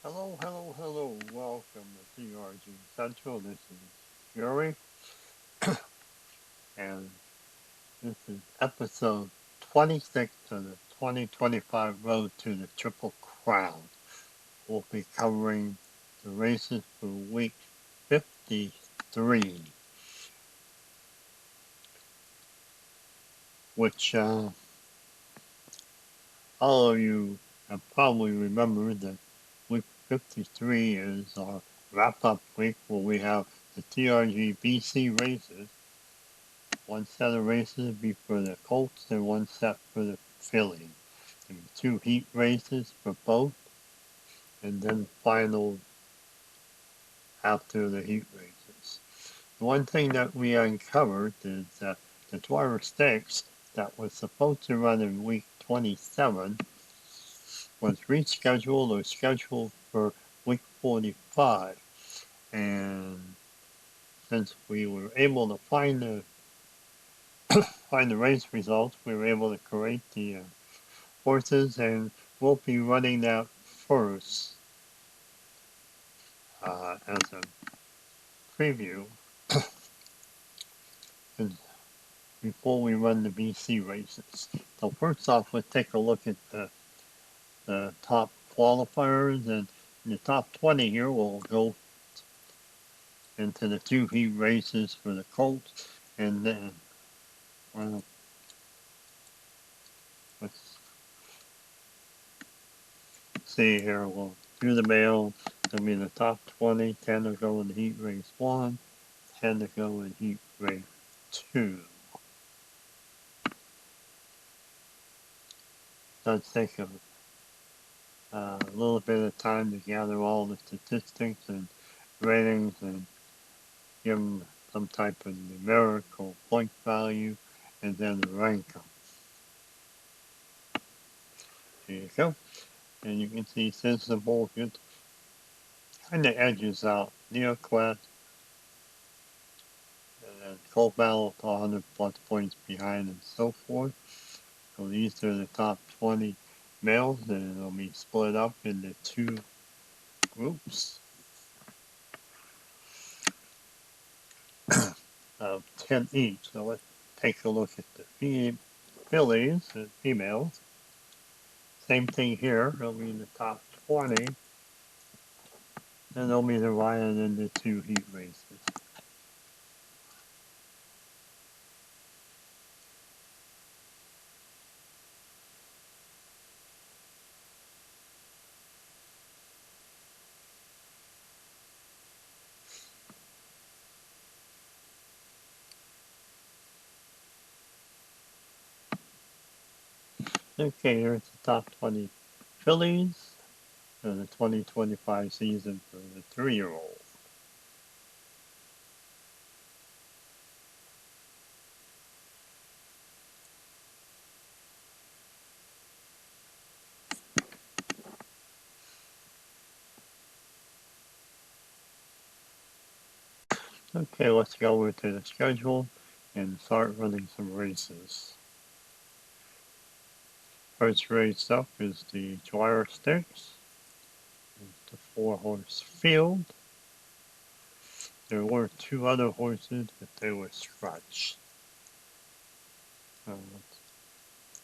Hello, hello, hello. Welcome to TRG Central. This is Yuri, and this is episode 26 of the 2025 Road to the Triple Crown. We'll be covering the races for week 53, which all of you have probably remembered that week 53 is our wrap-up week where we have the TRG BC races. One set of races would be for the Colts and one set for the Fillies. There be two heat races for both, and then final after the heat races. The one thing that we uncovered is that the Dwyer Stakes that was supposed to run in week 27 was rescheduled or scheduled for week 45. And since we were able to find the race results, we were able to correct the horses, and we'll be running that first as a preview before we run the BC races. So first off, let's take a look at the top qualifiers, and in the top 20 here, we'll go into the two heat races for the Colts, and then let's see here. We'll do the male. That'll be the top 20. 10 to go in heat race 1, 10 to go in heat race 2. Does take a little bit of time to gather all the statistics and ratings and give them some type of numerical point value and then rank them. There you go. And you can see Sensible kind of edges out NeoQuest and then Cold Battle 100 plus points behind and so forth. So these are the top 20 males, and it'll be split up into two groups of 10 each. So let's take a look at the Fillies and females. Same thing here. It'll be in the top 20, and they'll be divided into two heat races. Okay, here's the top 20 Fillies for the 2025 season for the 3-year-old. Okay, let's go over to the schedule and start running some races. First race up is the Dwyer Stakes. It's the 4-horse field. There were two other horses, but they were scratched.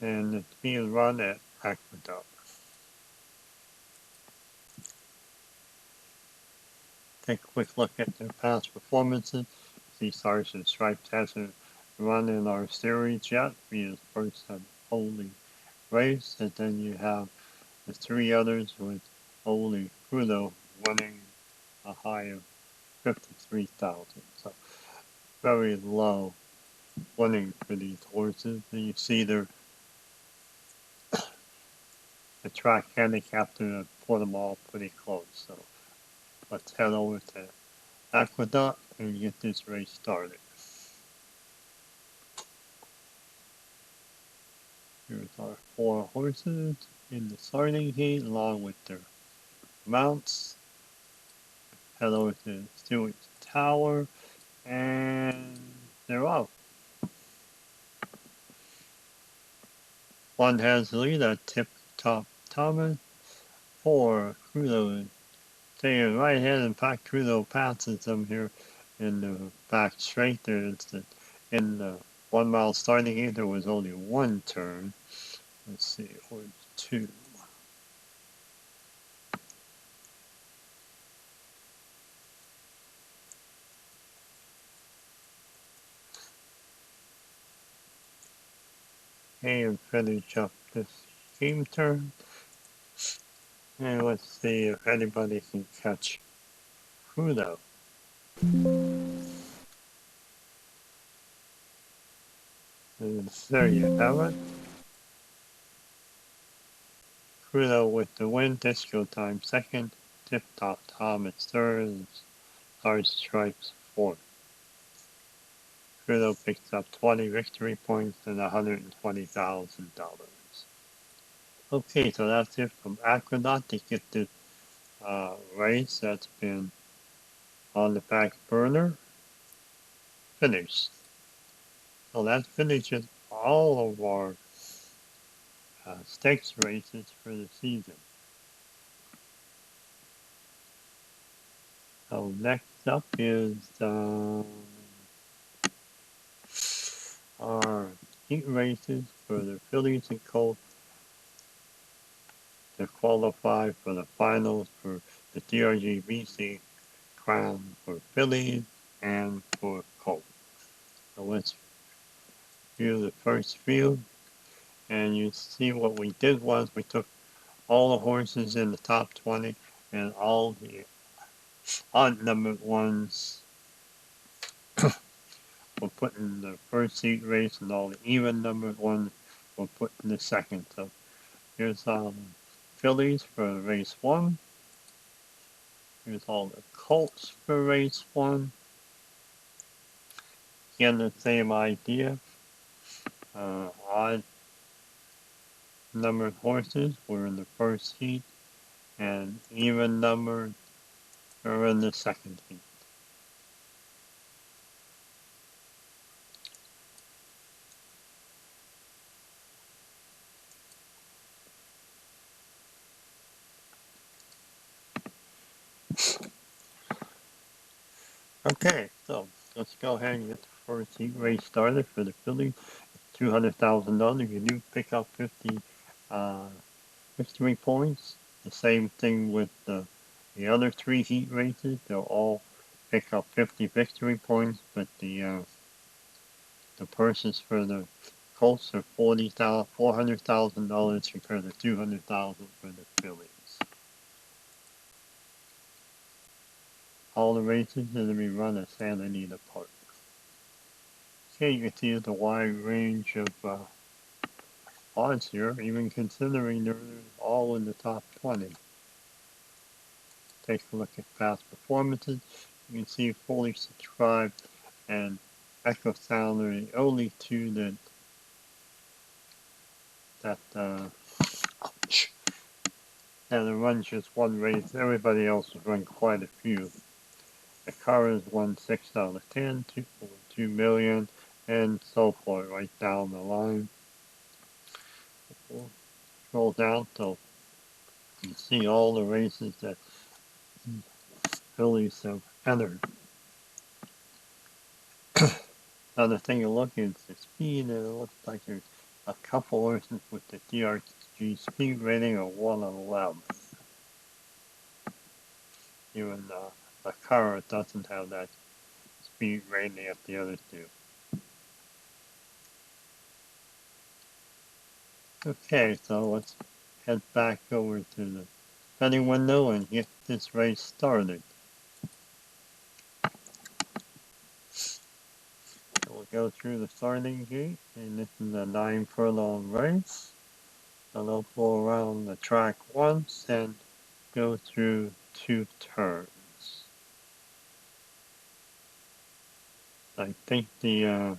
And it's being run at Aqueduct. Take a quick look at their past performances. See, Sergeant Stripes hasn't run in our series yet. He is first and only race, and then you have the three others with only Crudo winning a high of 53,000. So very low winning for these horses. And you see the track handicap to put them all pretty close. So let's head over to Aqueduct and get this race started. Here's our 4 horses in the starting heat along with their mounts. Head over to Stewart's Tower and they're off. One has the lead at Tip Top Thomas. 4 Crudo Taking right ahead and Pat Crudo passes them here in the back straight. In the 1 mile starting gate, there was only one turn. Let's see, or two. And finish up this game turn. And let's see if anybody can catch Crudo. And there you have it. Crudo with the win. Disco Time second. Tip Top Thomas third. And Star Stripes fourth. Crudo picks up 20 victory points and $120,000. Okay, so that's it from Aquanaut to get the race that's been on the back burner finished. So that finishes all of our stakes races for the season. So next up is our heat races for the Fillies and Colts to qualify for the finals for the TRG BC Crown for Fillies and for Colts. So let's view the first field, and you see what we did was we took all the horses in the top 20 and all the odd numbered ones were put in the first heat race, and all the even numbered ones were put in the second. So here's Fillies for race 1. Here's all the Colts for race 1. Again, the same idea. Odd numbered horses were in the first heat, and even numbered are in the second heat. Okay, so let's go ahead and get the first heat race started for the Phillies. $200,000. You do pick up 50 victory points. The same thing with the other 3 heat races. They'll all pick up 50 victory points, but the purses for the Colts are $400,000 compared to $200,000 for the Phillies. All the races are going to be run at Santa Anita Park. Okay, you can see the wide range of odds here, even considering they're all in the top 20. Take a look at past performances. You can see Fully Subscribed and Echo Sound are the only two that run just one race. Everybody else has run quite a few. The Cars won 6 out of 10, 2.2 million, and so forth right down the line. We'll scroll down till you see all the races that Phillies have entered. Another thing to look is the speed, and it looks like there's a couple horses with the TRG speed rating of 111. Even the car doesn't have that speed rating at the other two. Okay, so let's head back over to the betting window and get this race started. So we'll go through the starting gate, and this is a 9 furlong race. So they'll go around the track once and go through 2 turns. I think the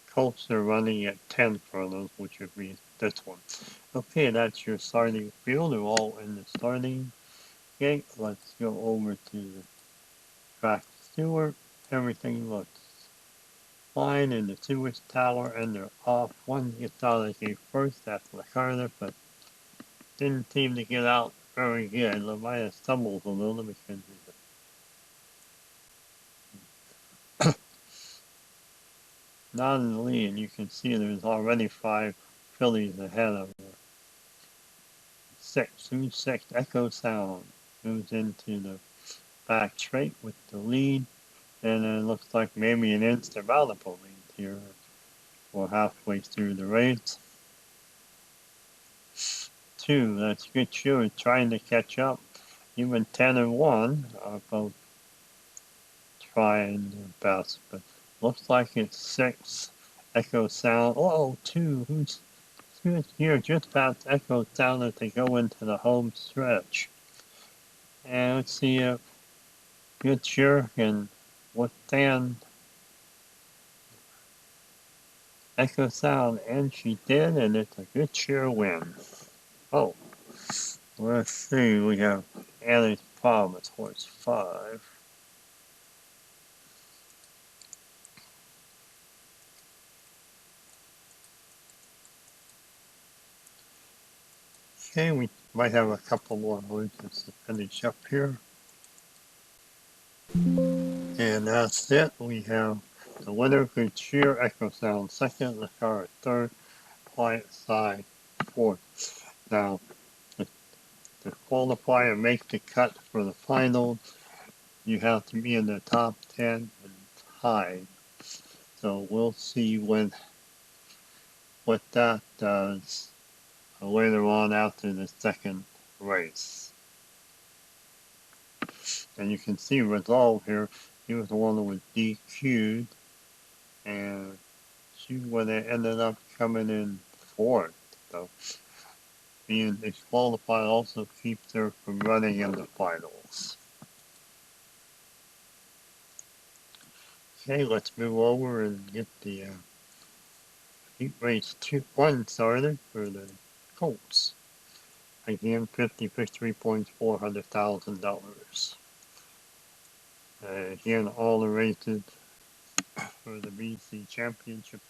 Colts are running at 10 furlongs, which would be this one. Okay, that's your starting field. They're all in the starting gate. Let's go over to the track steward. Everything looks fine in the sewage tower, and they're off. One gets out of the gate first, that's McCarter, but didn't seem to get out very good. Lamaya stumbles a little because he's not in the lead. You can see there's already 5 Phillies ahead of her. 6. Who's 6? Echo Sound moves into the back straight with the lead. And it looks like maybe an insurmountable lead here. We're halfway through the race. 2. That's good sure trying to catch up. Even 10 and 1 are both trying their best, but looks like it's 6. Echo Sound. Oh, 2. Who's good here? Just past Echo Sound as they go into the home stretch. And let's see if Good Sure can withstand Echo Sound, and she did, and it's a Good Sure win. Oh, let's see. We have Annie's Promise, horse 5. Okay, we might have a couple more horses to finish up here. And that's it. We have the winner, Good Cheer, Echo Sound second, the car third, Quiet Side fourth. Now, to qualify and make the cut for the final, you have to be in the top 10 and high. So we'll see what that does later on after the second race. And you can see Resolve here. He was the one that was DQ'd, and she would have ended up coming in fourth. So being disqualified also keeps her from running in the finals. Okay, let's move over and get the heat race 1 started for the Colts. Again, 50 victory points, $400,000. Again, all the races for the BC Championship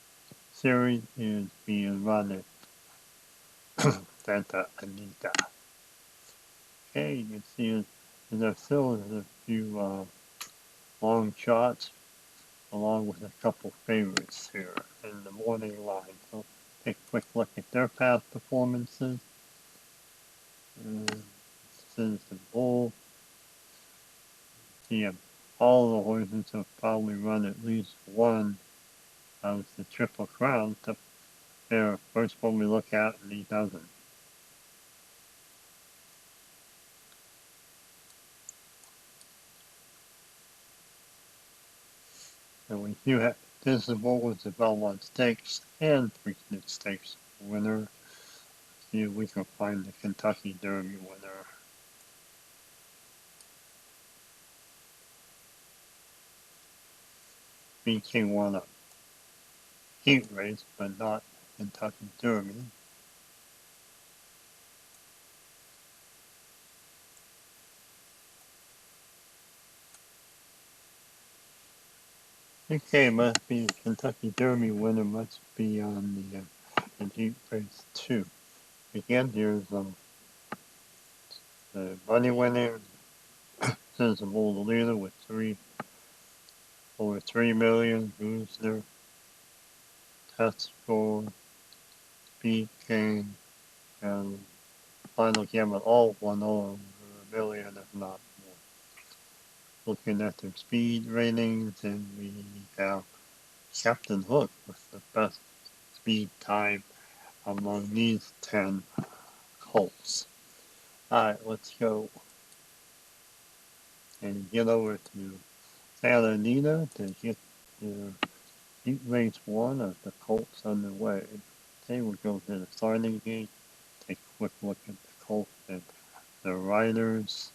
Series is being run at Santa Anita. Okay, you can see there's still a few long shots along with a couple favorites here in the morning line. So take a quick look at their past performances. Since the Bull, see all the horses have probably run at least one of the Triple Crown. The first one we look at, and he doesn't. And we do have this is what was the Belmont Stakes and Preakness Stakes winner. See if we can find the Kentucky Derby winner. BK won a heat race, but not Kentucky Derby. Okay, must be the Kentucky Derby winner must be on the heat race 2. Again, here's the money winner. Sensible the leader with over 3 million. Who's their test score? BK and Final Gamut all won over a million, if not more. Looking at their speed ratings, and we have Captain Hook with the best speed time among these 10 colts. Alright, let's go and get over to Santa Anita to get their heat race 1 of the colts underway. Okay, we'll go to the starting gate, take a quick look at the colts and the riders.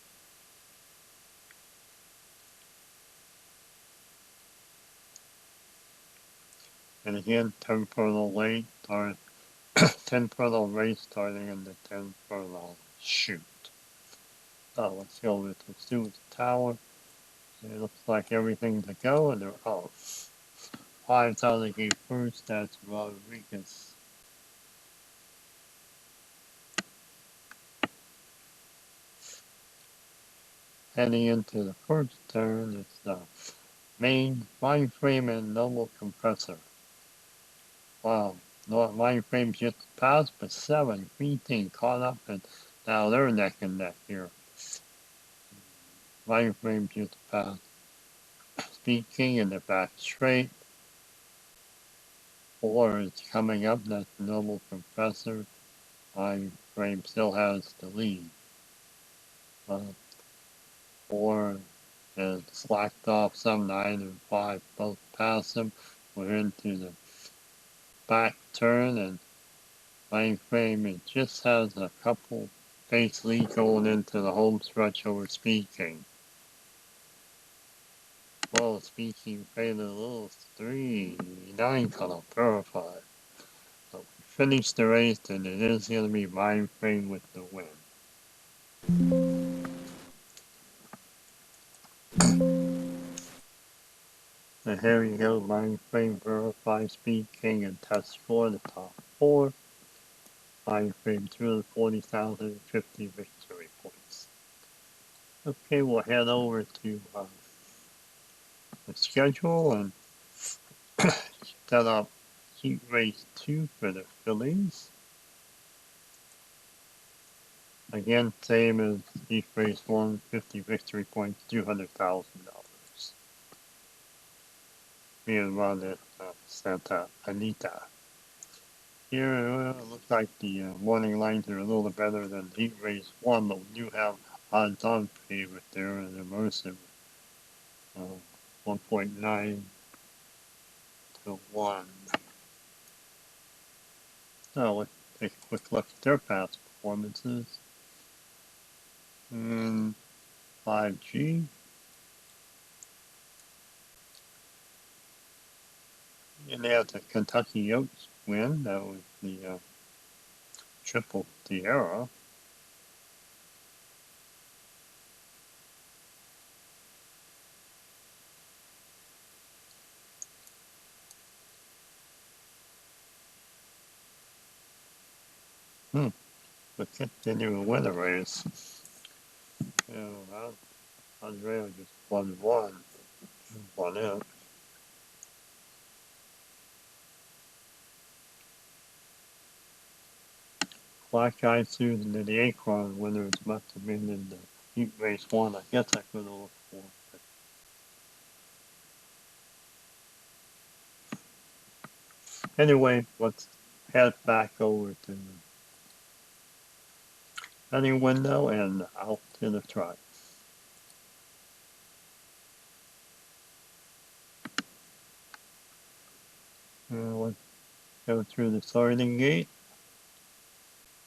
And again, 10 furlong late, 10 furlong race starting in the 10 furlong shoot. Let's go with the Stewart Tower. It looks like everything to go, and they're off. 5 out of the gate first, that's Rodriguez. Heading into the first turn, it's the main mind frame and normal compressor. Wow, no mind frame just passed, but 7, 3 caught up, and now they're neck and neck here. Mind frame just passed. Speed King in the back straight. 4 is coming up, that's the normal compressor. Mind frame still has the lead. 4 is slacked off, some 9 and 5 both pass him. We're into the back turn, and mind frame, it just has a couple pace lead going into the home stretch over Speed King. Well, Speed King faded a little 3-9 cutoff, verified. So we finished the race, and it is going to be mind frame with the win. So here you go, mind frame, verify, Speed King, and test score, the top 4. Mind frame 240,050 victory points. Okay, we'll head over to the schedule and set up heat race 2 for the Fillies. Again, same as heat race 1, 50 victory points, $200,000. Being run at Santa Anita. Here, it looks like the morning lines are a little better than heat race 1, but we do have odds-on favorite there, an immersive 1.9 to 1. Now let's take a quick look at their past performances. And 5G. And they had the Kentucky Oaks win. That was the Triple Tierra. But didn't even win a race. Andrea just won it. Black Eye Susan and the Acorn winners must have been in the heat race 1. I guess I could have looked for. Anyway, let's head back over to the betting window and out to the track. Let's go through the starting gate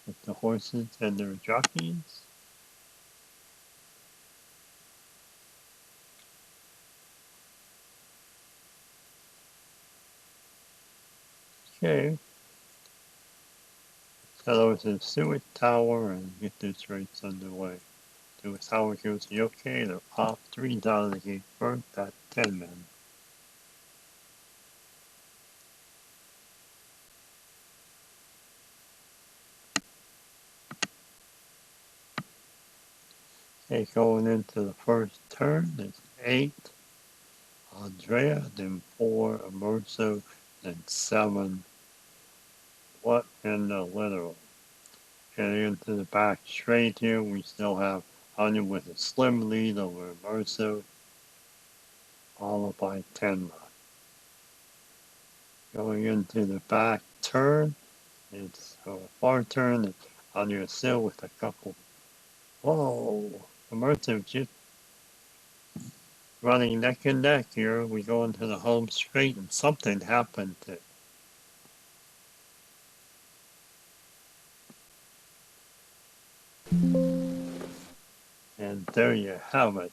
with the horses and their jockeys. Okay. Head over to the Stewart Tower and get this race underway. Stewart Tower gives the okay. They're off 3 down the gate first at 10 men. Okay, going into the first turn, it's 8, Andrea, then 4, Immerso, then 7, What in the Literal. Getting into the back straight here, we still have Anya with a slim lead over Immerso, followed by 10. Going into the back turn, it's a far turn, it's Anya still with a couple. Whoa, Immersive just running neck and neck here. We go into the home straight and something happened to. And there you have it.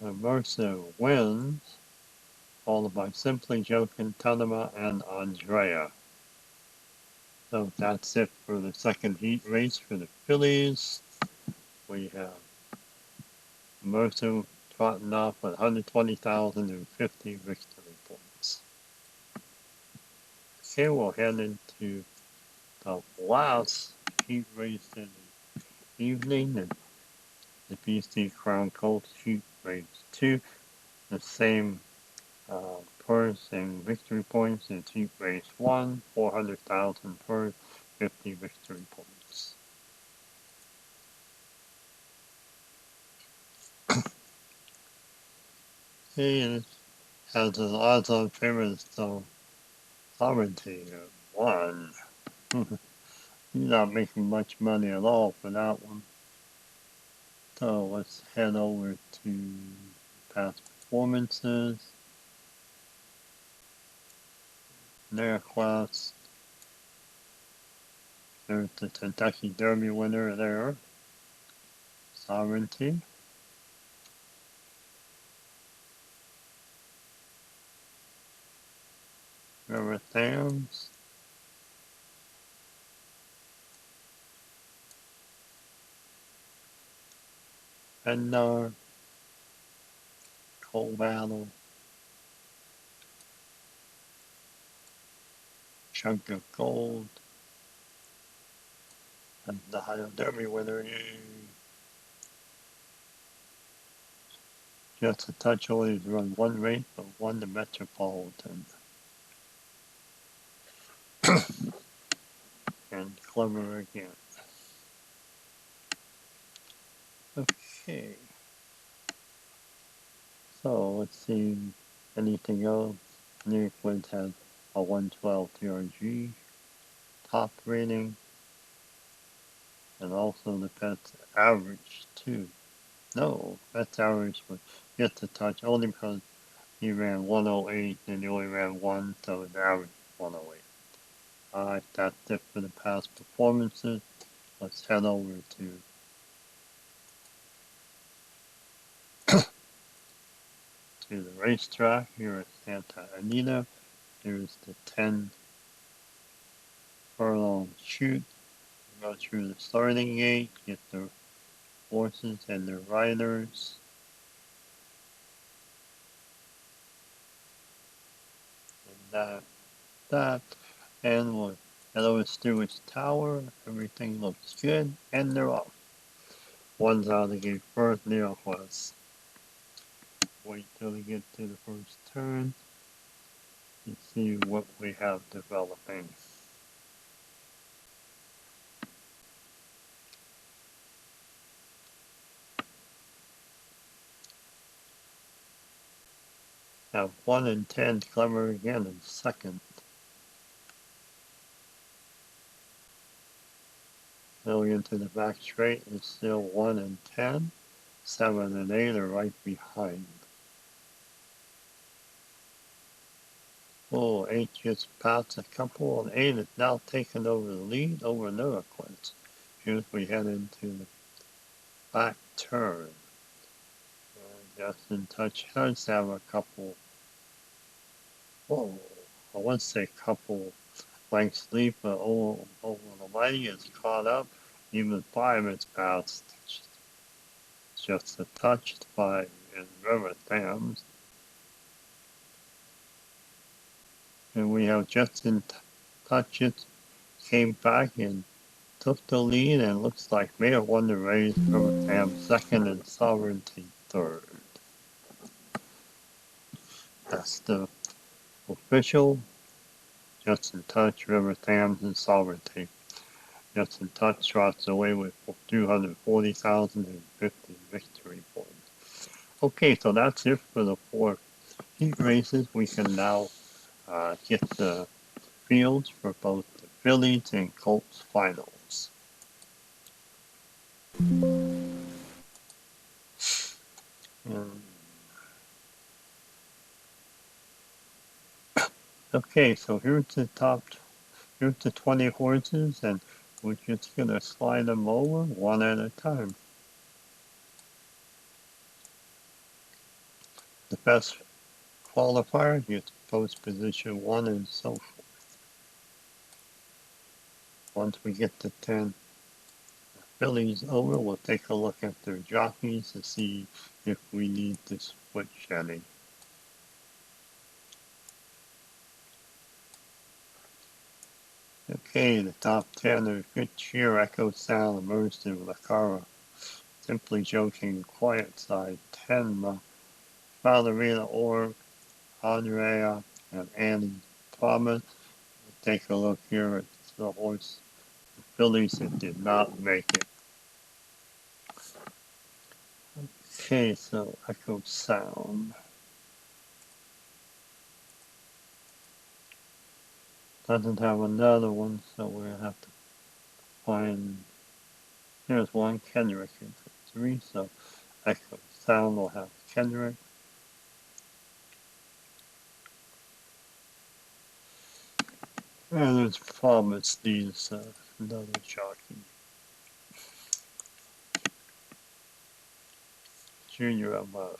Immersive wins, followed by Simply Joking, Tanema, and Andrea. So that's it for the second heat race for the Fillies. We have Immersive trotting off with 120,050 victory points. Okay, we'll head into the last heat race in the evening, and the BC Crown Colts heat race 2, the same purse and victory points in heat race 1, 400,000 purse, 50 victory points. He has his odds-on favorites, so Sovereignty 1. He's not making much money at all for that one. So let's head over to past performances. Their class. There's the Kentucky Derby winner there. Sovereignty. River Thames. Pendar. Cold Battle. Chunk of Gold. And the Ohio Derby winner. Just a touch only run one race, but won the Metropolitan. And Clever again. Okay. So let's see anything else. New Flint has a 112 TRG top rating, and also the pet's average too. No, pet's average was just a touch only because he ran 108 and he only ran one, so his average 108. Alright, that's it for the past performances. Let's head over to the racetrack here at Santa Anita. Here's the 10 furlong chute. Go through the starting gate, get the horses and their riders. And and we'll head over to Stewart's Tower. Everything looks good, and they're off. One's out of the gate first, Neo was. Wait till we get to the first turn and see what we have developing. Have 1 and 10 Clever again in second. Going into the back straight is still 1 and 10. 7 and 8 are right behind. Oh, 8 just passed a couple, and 8 is now taking over the lead over Neuroclint. Here's we head into the back turn. Justin Touch does have a couple, I want to say couple lengths lead, but over the Mighty is caught up. Even 5 is passed. Just a touch by River Thames. And we have Justin Touches came back and took the lead, and looks like may have won the race. River Thames second and Sovereignty third. That's the official. Justin Touch, River Thames, and Sovereignty. Justin Touch trots away with 240,050 victory points. Okay, so that's it for the 4 heat races. We can now get the fields for both the Fillies and Colts finals. Okay, so here's the 20 horses, and we're just gonna slide them over one at a time. The best qualifier gets post position 1 and so forth. Once we get to 10 Fillies over, we'll take a look at their jockeys to see if we need to switch any. Okay, the top 10 are Good Cheer, Echo Sound, Immersive, Lakara, Simply Joking, Quiet Side, 10, Ballerina Org, Andrea, and Annie Promise. Take a look here at the horse, the Fillies that did not make it. Okay, so Echo Sound. Doesn't have another one, so we're gonna have to find. Here's one Kendrick in 3, so Echo Sound will have Kendrick. And there's Promise these another jockey. Junior Amaro.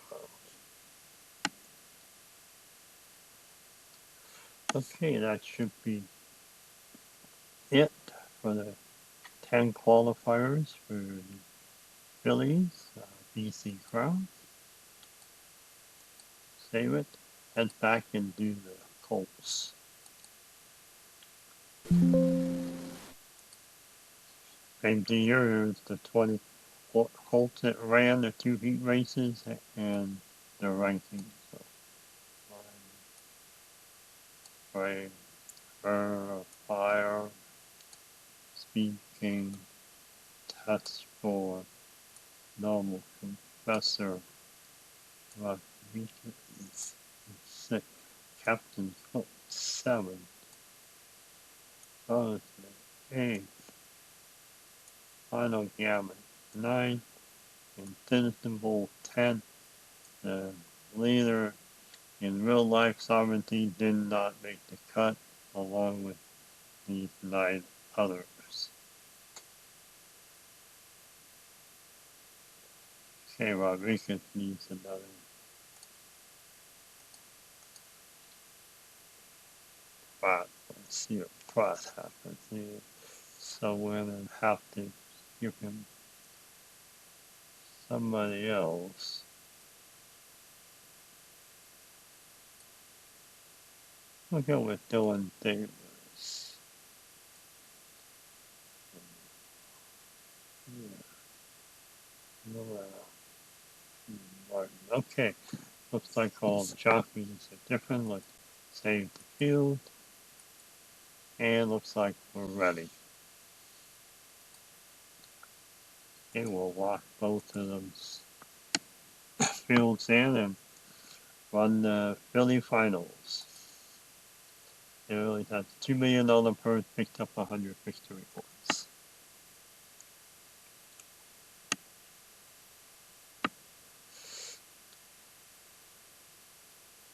Okay, that should be it for the 10 qualifiers for the Phillies, BC Crown. Save it, head back and do the Colts. Same year as the 20 Colts that ran the 2 heat races and the rankings. So, Fire, Fire, Speed King, Touch for Normal Confessor, Rodriguez, 6, Captain Cook, 7, Thursday, 8, Final Gamut, 9, and Citizen Bowl 10. The leader in real life sovereignty did not make the cut, along with these 9 others. Okay, Rodriguez needs another spot. Let's see what Pratt happens here. So we're gonna have to give him somebody else. We'll go with Dylan Davis. Yeah, no, Martin. Okay, looks like all the jockeys are different. Let's save the field. And looks like we're ready. Okay, we'll lock both of those fields in and run the Philly finals. It really has $2 million purse, picked up 100 victory points.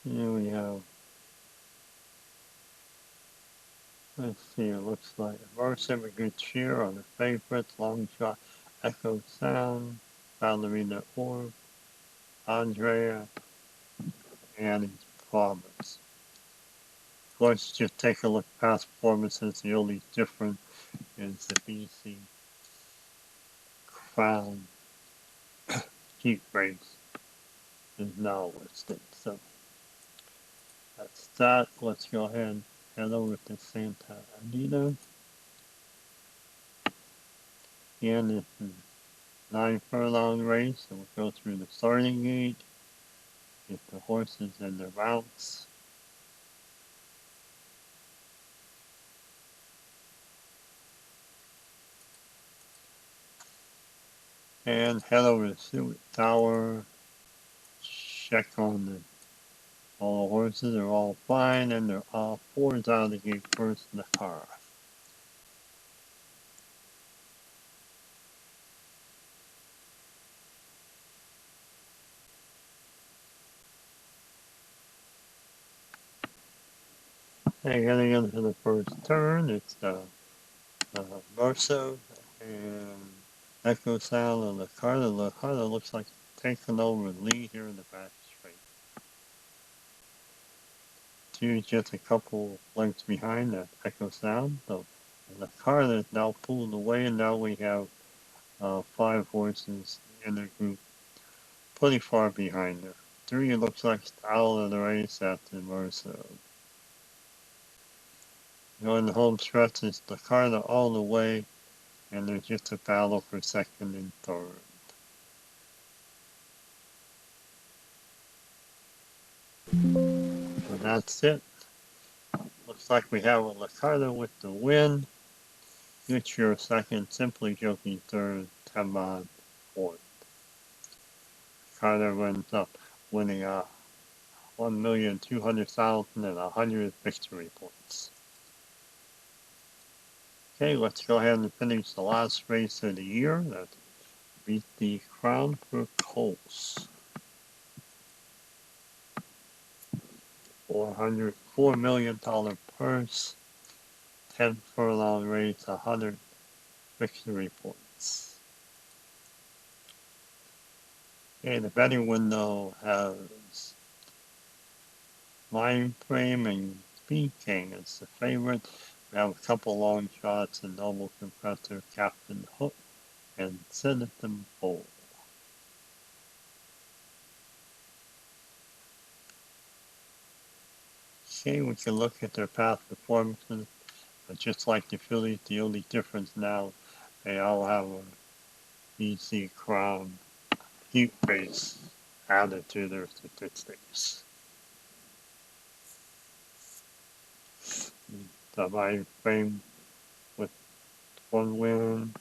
Here we have, let's see, it looks like Mercer, a good cheer on the favorites, long shot, Echo Sound, Ballerina Orb, Andrea, and his Promise. Of course, just take a look past performances. The only difference is the BC Crown heat race is now listed. So that's that. Let's go ahead and head over to Santa Anita. Again, this is 9 furlong race, so we'll go through the starting gate, get the horses and their routes. And head over to Stewart Tower, check on all the horses are all fine, and they're all 4s out of the gate first in the car. And getting into the first turn, it's Verso and Echo Sound and the car. The car that looks like taking over the lead here in the back straight. 2 just a couple lengths behind that Echo Sound. So the car that's now pulled away, and now we have 5 horses in the group pretty far behind her. 3 looks like out of the race at the Mercer. On the home stretch, it's the Carter all the way, and there's just a battle for second and third. So that's it. Looks like we have a Lacarda with the win. Future second, Simply Joking third, Taban fourth. Carter ends up winning 1,200,100 victory points. Okay, let's go ahead and finish the last race of the year. That's Beat the Crown for Colts. $4 million purse, 10 furlong race, 100 victory points. Okay, the betting window has Mind Frame and Speed King as the favorite. We have a couple long shots in Noble Compressor, Captain Hook, and Citizen Bowl. Okay, we can look at their past performances, but just like the Phillies, the only difference now, they all have a BC Crown heat race added to their statistics. The Mind Frame with one win.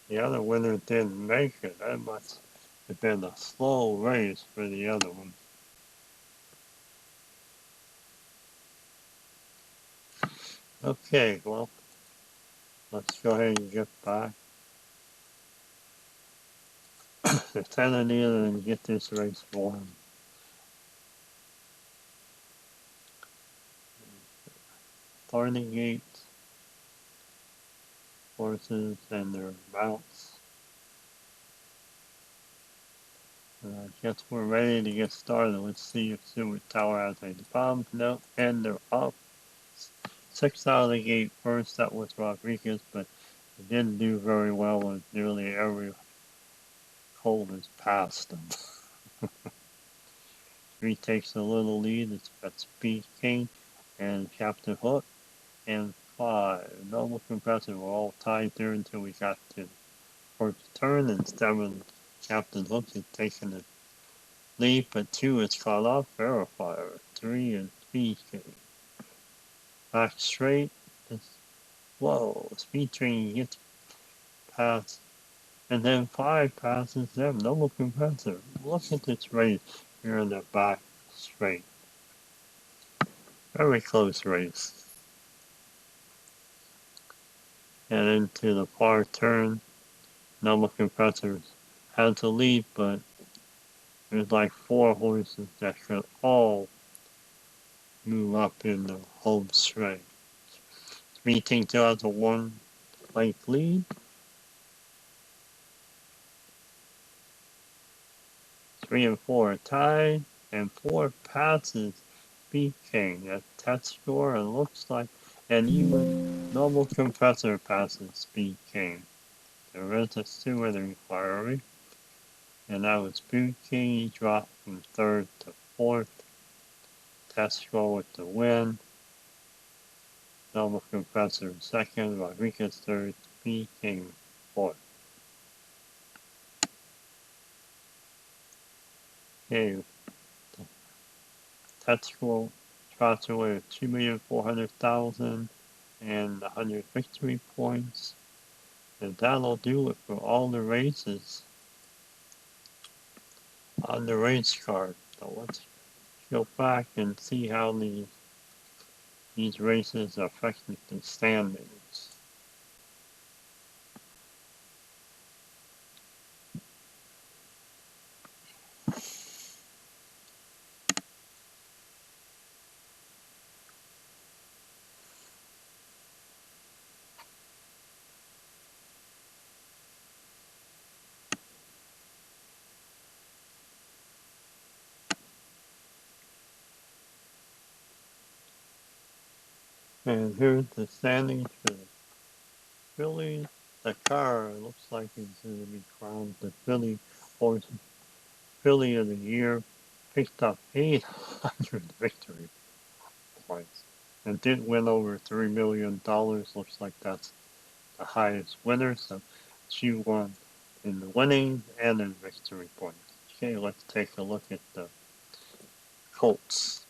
The other winner didn't make it. That must have been a slow race for the other one. Okay, well, let's go ahead and get back to Tennessee and get this race going. Starting gate, horses, and their mounts. I guess we're ready to get started. Let's see if Super Tower has any bombs. No, and they're up. 6 out of the gate first. That was Rodriguez, but he didn't do very well with nearly every hole has passed them. 3 takes a little lead. It's got Speed King and Captain Hook. And 5. Noble Compressor were all tied there until we got to the first turn. And 7. Captain Hook had taken the lead, but 2 is caught off. Verifier. 3 is Speed King. Back straight. Whoa, Speed King gets past. And then 5 passes them. Noble Compressor. Look at this race here in the back straight. Very close race. And into the far turn, Noble Compressors had to lead, but there's like 4 horses that could all move up in the home straight. Meeting still has a 1 length lead. 3 and 4 are tied, and 4 passes Speed King. That test score, and looks like, and even Noble Compressor passes Speed King. There is a steward inquiry, and that was Speed King. He dropped from 3rd to 4th. Test score with the win. Noble Compressor 2nd, Rodriguez 3rd, Speed King 4th. Okay, test score trots away at 2,400,000 and 100 victory points. And that'll do it for all the races on the race card. So let's go back and see how these races affected the standings. And here's the standings for the Fillies, the car looks like it's going to be crowned the horse, Filly of the Year. Picked up 800 victory points and did win over $3 million. Looks like that's the highest winner. So she won in the winning and in victory points. Okay, let's take a look at the Colts.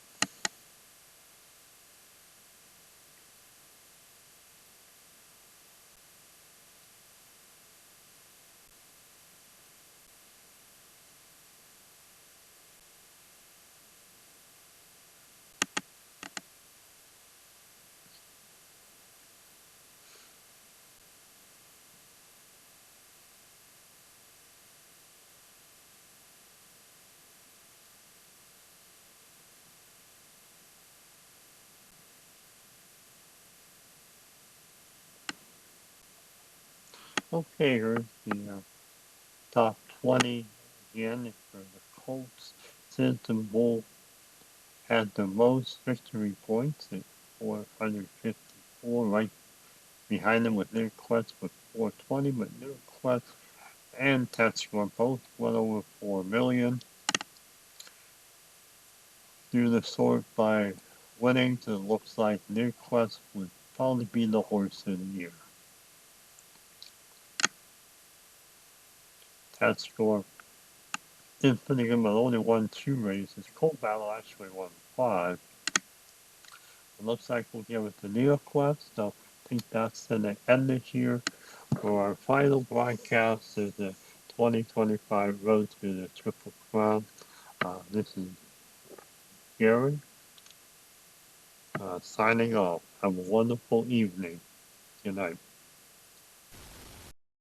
Okay, here's the top 20 again for the Colts. Cincinnati Bull had the most victory points at 454, right behind them with Quest with 420, but Quest and Tetra both went over 4 million. Through the sort by winning, it looks like Quest would probably be the horse of the year. Tetra Infinity only won 2 races. Cold Battle actually won 5. It looks like we'll give it to NeoQuest. So I think that's the end this year. For our final broadcast is the 2025 Road to the Triple Crown. This is Gary signing off. Have a wonderful evening. Good night.